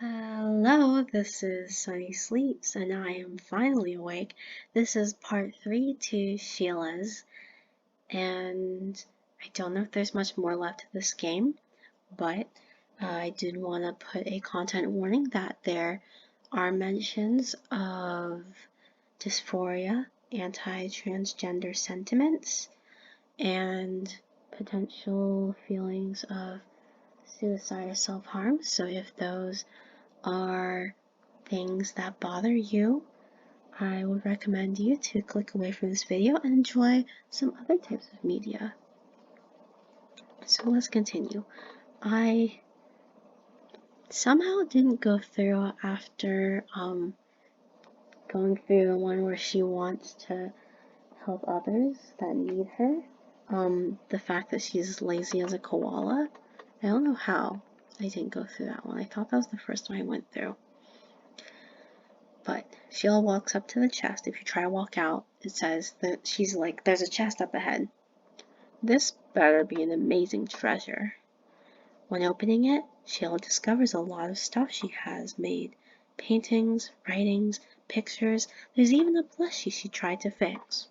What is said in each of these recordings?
Hello, this is Sunny Sleeps, and I am finally awake. This is part 3 to Sheila's, and I don't know if there's much more left of this game, but I did want to put a content warning that there are mentions of dysphoria, anti-transgender sentiments, and potential feelings of suicide or self-harm. So if those are things that bother you, I would recommend you to click away from this video and enjoy some other types of media. So let's continue. I somehow didn't go through after going through the one where she wants to help others that need her. The fact that she's lazy as a koala. I don't know how I didn't go through that one. I thought that was the first one I went through. But Sheila walks up to the chest. If you try to walk out, it says that she's like, there's a chest up ahead. This better be an amazing treasure. When opening it, Sheila discovers a lot of stuff she has made. Paintings, writings, pictures. There's even a plushie she tried to fix.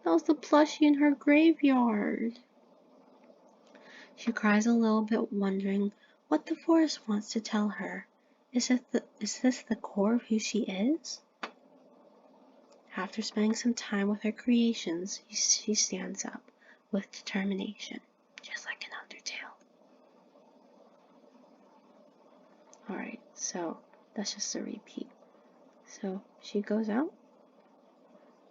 That was the plushie in her graveyard. She cries a little bit, wondering what the forest wants to tell her. Is this the core of who she is? After spending some time with her creations, she stands up with determination, just like an Undertale. Alright, so that's just a repeat. So she goes out.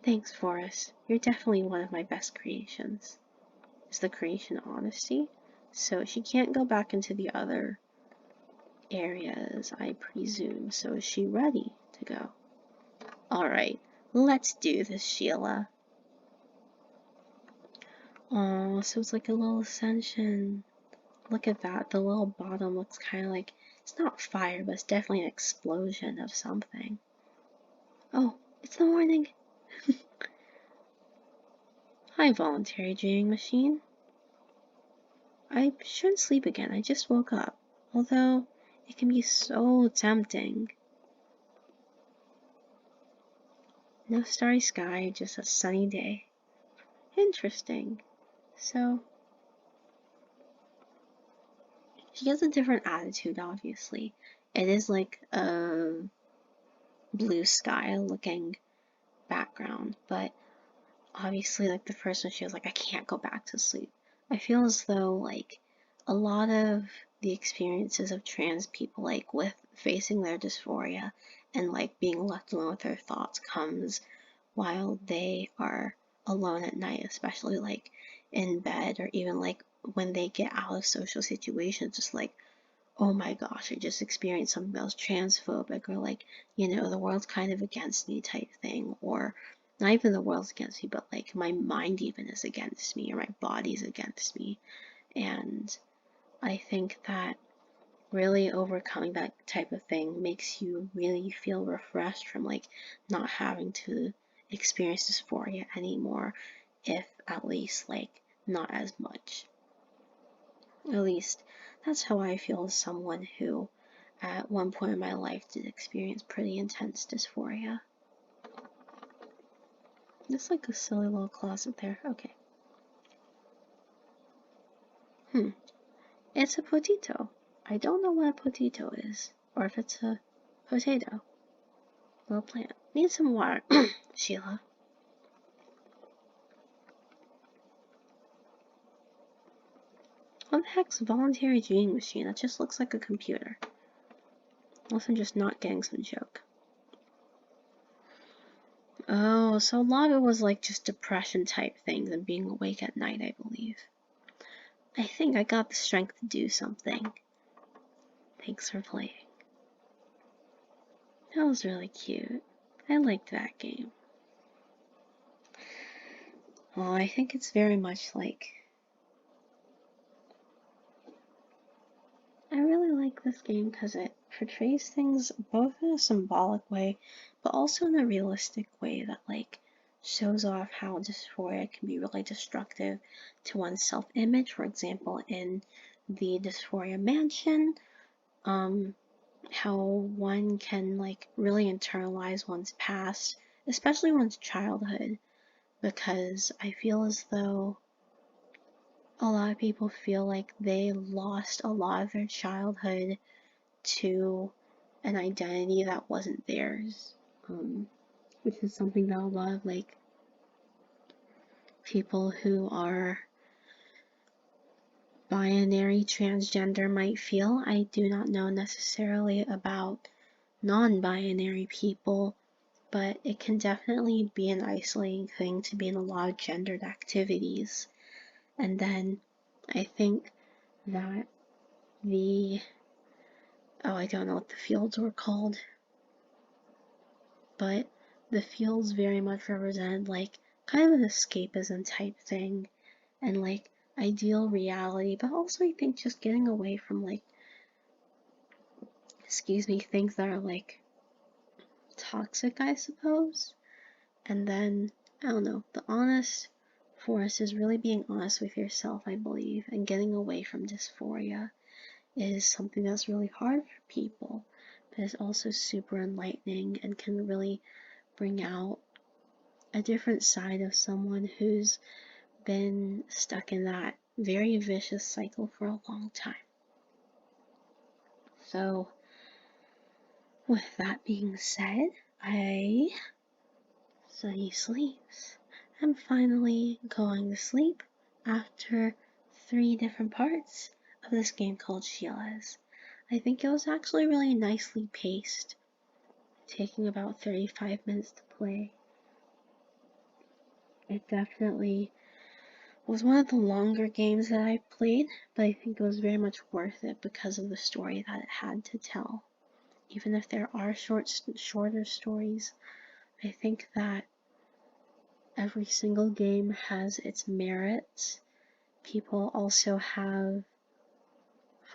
Thanks, Forrest. You're definitely one of my best creations. Is the creation honesty? So she can't go back into the other areas, I presume. So is she ready to go? Alright, let's do this, Sheila. Oh, so it's like a little ascension. Look at that. The little bottom looks kind of like, it's not fire, but it's definitely an explosion of something. Oh, it's the morning. Hi, voluntary dreaming machine. I shouldn't sleep again. I just woke up. Although, it can be so tempting. No starry sky, just a sunny day. Interesting. So, she has a different attitude, obviously. It is like a blue sky looking background, but obviously, like the first one, she was like, I can't go back to sleep. I feel as though, like, a lot of the experiences of trans people, like, with facing their dysphoria and, like, being left alone with their thoughts comes while they are alone at night, especially, like, in bed, or even, like, when they get out of social situations, just like, oh my gosh, I just experienced something that was transphobic, or like, the world's kind of against me type thing, or not even the world's against me, but like my mind even is against me, or my body's against me. And I think that really overcoming that type of thing makes you really feel refreshed from like not having to experience dysphoria anymore, if at least like not as much. At least that's how I feel as someone who at one point in my life did experience pretty intense dysphoria. Just like a silly little closet there. Okay. It's a potato. I don't know what a potato is, or if it's a potato. Little plant. Need some water, Sheila. What the heck's a voluntary dreaming machine? That just looks like a computer. Unless I'm just not getting some joke. Oh, so a lot of it was like just depression type things and being awake at night, I believe. I think I got the strength to do something. Thanks for playing. That was really cute. I liked that game. Oh, I think it's very much like... I really like this game because it portrays things both in a symbolic way, but also in a realistic way that like shows off how dysphoria can be really destructive to one's self-image. For example, in the Dysphoria Mansion, how one can like really internalize one's past, especially one's childhood, because I feel as though a lot of people feel like they lost a lot of their childhood to an identity that wasn't theirs, which is something that a lot of like people who are binary transgender might feel. I do not know necessarily about non-binary people, but it can definitely be an isolating thing to be in a lot of gendered activities. And then I think that I don't know what the fields were called, but the fields very much represented like kind of an escapism type thing and like ideal reality, but also I think just getting away from like, things that are like toxic, I suppose. And then, I don't know, the honest force is really being honest with yourself, I believe, and getting away from dysphoria is something that's really hard for people, but it's also super enlightening and can really bring out a different side of someone who's been stuck in that very vicious cycle for a long time. So, with that being said, so he sleeps. I'm finally going to sleep after 3 different parts of this game called Sheila's. I think it was actually really nicely paced, taking about 35 minutes to play. It definitely was one of the longer games that I played, but I think it was very much worth it because of the story that it had to tell. Even if there are shorter stories, I think that every single game has its merits. People also have,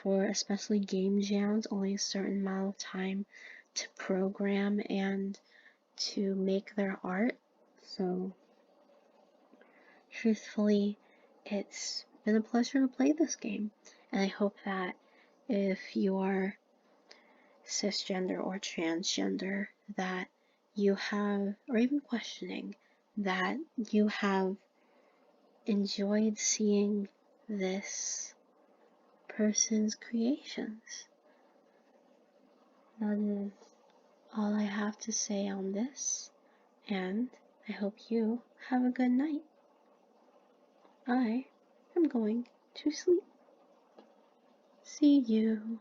for especially game jams, only a certain amount of time to program and to make their art. So, truthfully, it's been a pleasure to play this game. And I hope that if you are cisgender or transgender, that you have, or even questioning, that you have enjoyed seeing this person's creations. That is all I have to say on this, and I hope you have a good night. I am going to sleep. See you.